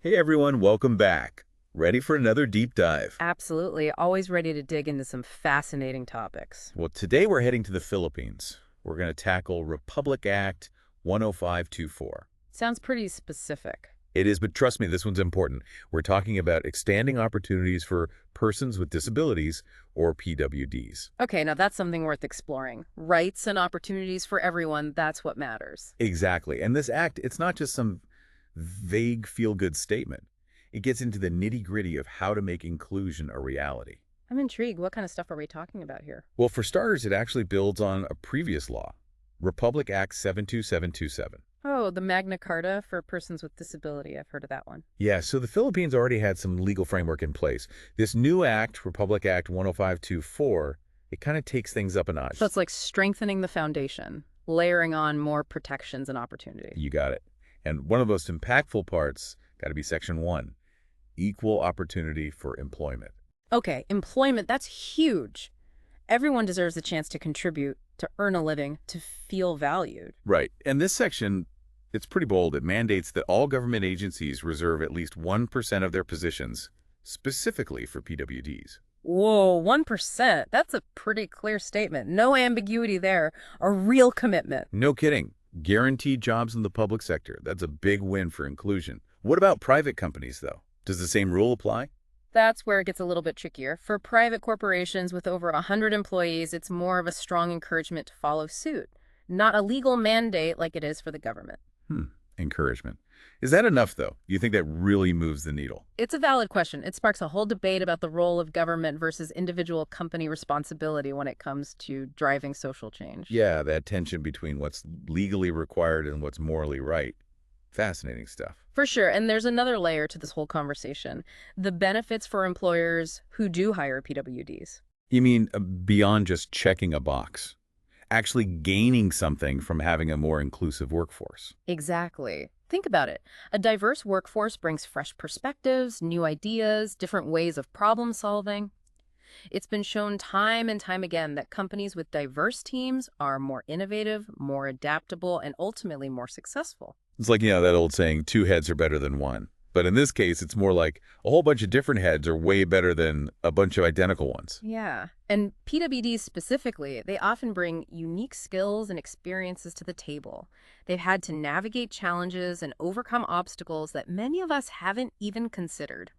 Hey everyone, welcome back. Ready for another deep dive? Absolutely. Always ready to dig into some fascinating topics. Well, today we're heading to the Philippines. We're going to tackle Republic Act 10524. Sounds pretty specific. It is, but trust me, this one's important. We're talking about expanding opportunities for persons with disabilities, or PWDs. Okay, now that's something worth exploring. Rights and opportunities for everyone, that's what matters. Exactly. And this act, it's not just some vague feel-good statement. It gets into the nitty-gritty of how to make inclusion a reality. I'm intrigued. What kind of stuff are we talking about here? Well, for starters, it actually builds on a previous law, Republic Act 72727. Oh, the Magna Carta for persons with disability. I've heard of that one. Yeah, so the Philippines already had some legal framework in place. This new act, Republic Act 10524, it kind of takes things up a notch. So it's like strengthening the foundation, layering on more protections and opportunity. You got it. And one of the most impactful parts got to be Section 1, equal opportunity for employment. Okay, employment, that's huge. Everyone deserves a chance to contribute, to earn a living, to feel valued. Right. And this section, it's pretty bold. It mandates that all government agencies reserve at least 1% of their positions specifically for PWDs. Whoa, 1%. That's a pretty clear statement. No ambiguity there. A real commitment. No kidding. Guaranteed jobs in the public sector. That's a big win for inclusion. What about private companies, though? Does the same rule apply? That's where it gets a little bit trickier. For private corporations with over 100 employees, it's more of a strong encouragement to follow suit, not a legal mandate like it is for the government. Encouragement. Is that enough, though? You think that really moves the needle? It's a valid question. It sparks a whole debate about the role of government versus individual company responsibility when it comes to driving social change. Yeah, that tension between what's legally required and what's morally right. Fascinating stuff. For sure. And there's another layer to this whole conversation. The benefits for employers who do hire PWDs. You mean beyond just checking a box? Actually gaining something from having a more inclusive workforce? Exactly. Think about it. A diverse workforce brings fresh perspectives, new ideas, different ways of problem solving. It's been shown time and time again that companies with diverse teams are more innovative, more adaptable, and ultimately more successful. It's like, that old saying, two heads are better than one. But in this case, it's more like a whole bunch of different heads are way better than a bunch of identical ones. Yeah. And PWDs specifically, they often bring unique skills and experiences to the table. They've had to navigate challenges and overcome obstacles that many of us haven't even considered.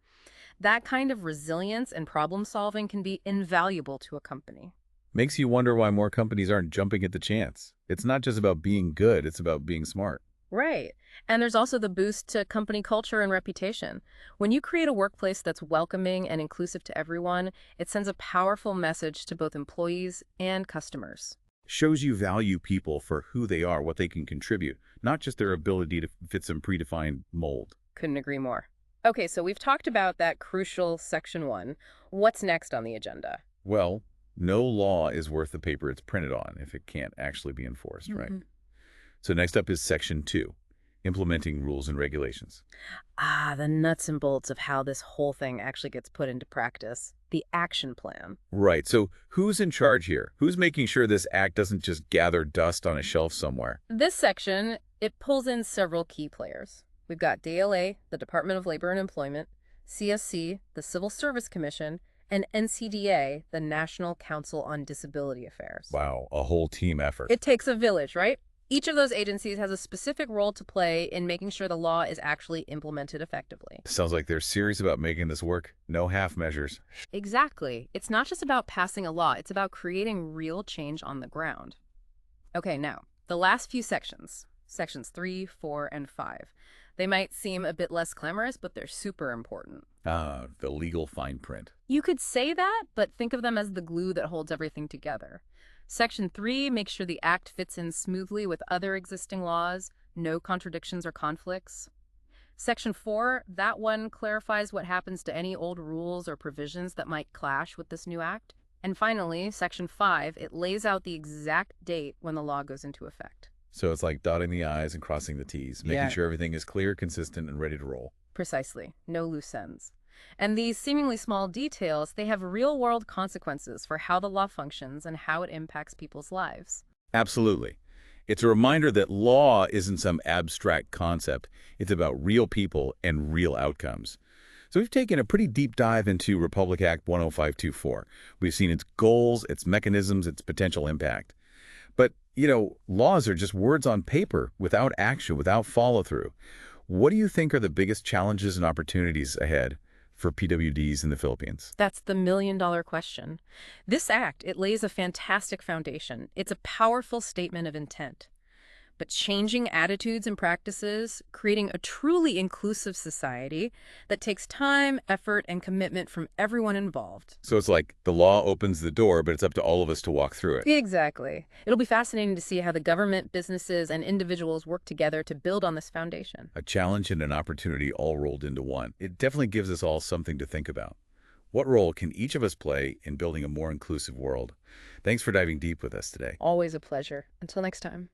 That kind of resilience and problem solving can be invaluable to a company. Makes you wonder why more companies aren't jumping at the chance. It's not just about being good, it's about being smart. Right. And there's also the boost to company culture and reputation. When you create a workplace that's welcoming and inclusive to everyone, it sends a powerful message to both employees and customers. Shows you value people for who they are, what they can contribute, not just their ability to fit some predefined mold. Couldn't agree more. Okay, so we've talked about that crucial Section 1. What's next on the agenda? Well, no law is worth the paper it's printed on if it can't actually be enforced, right? So next up is Section 2, implementing rules and regulations. Ah, the nuts and bolts of how this whole thing actually gets put into practice. The action plan. Right. So who's in charge here? Who's making sure this act doesn't just gather dust on a shelf somewhere? This section, it pulls in several key players. We've got DLA, the Department of Labor and Employment, CSC, the Civil Service Commission, and NCDA, the National Council on Disability Affairs. Wow, a whole team effort. It takes a village, right? Each of those agencies has a specific role to play in making sure the law is actually implemented effectively. Sounds like they're serious about making this work. No half measures. Exactly. It's not just about passing a law, it's about creating real change on the ground. Okay, now, the last few sections, sections 3, 4, and 5. They might seem a bit less glamorous, but they're super important. Ah, the legal fine print. You could say that, but think of them as the glue that holds everything together. Section 3 makes sure the act fits in smoothly with other existing laws, no contradictions or conflicts. Section 4, that one clarifies what happens to any old rules or provisions that might clash with this new act. And finally, Section 5, it lays out the exact date when the law goes into effect. So it's like dotting the I's and crossing the T's, making Yeah. sure everything is clear, consistent, and ready to roll. Precisely. No loose ends. And these seemingly small details, they have real-world consequences for how the law functions and how it impacts people's lives. Absolutely. It's a reminder that law isn't some abstract concept. It's about real people and real outcomes. So we've taken a pretty deep dive into Republic Act 10524. We've seen its goals, its mechanisms, its potential impact. But, laws are just words on paper without action, without follow-through. What do you think are the biggest challenges and opportunities ahead for PWDs in the Philippines? That's the million-dollar question. This act, it lays a fantastic foundation. It's a powerful statement of intent. But changing attitudes and practices, creating a truly inclusive society that takes time, effort, and commitment from everyone involved. So it's like the law opens the door, but it's up to all of us to walk through it. Exactly. It'll be fascinating to see how the government, businesses, and individuals work together to build on this foundation. A challenge and an opportunity all rolled into one. It definitely gives us all something to think about. What role can each of us play in building a more inclusive world? Thanks for diving deep with us today. Always a pleasure. Until next time.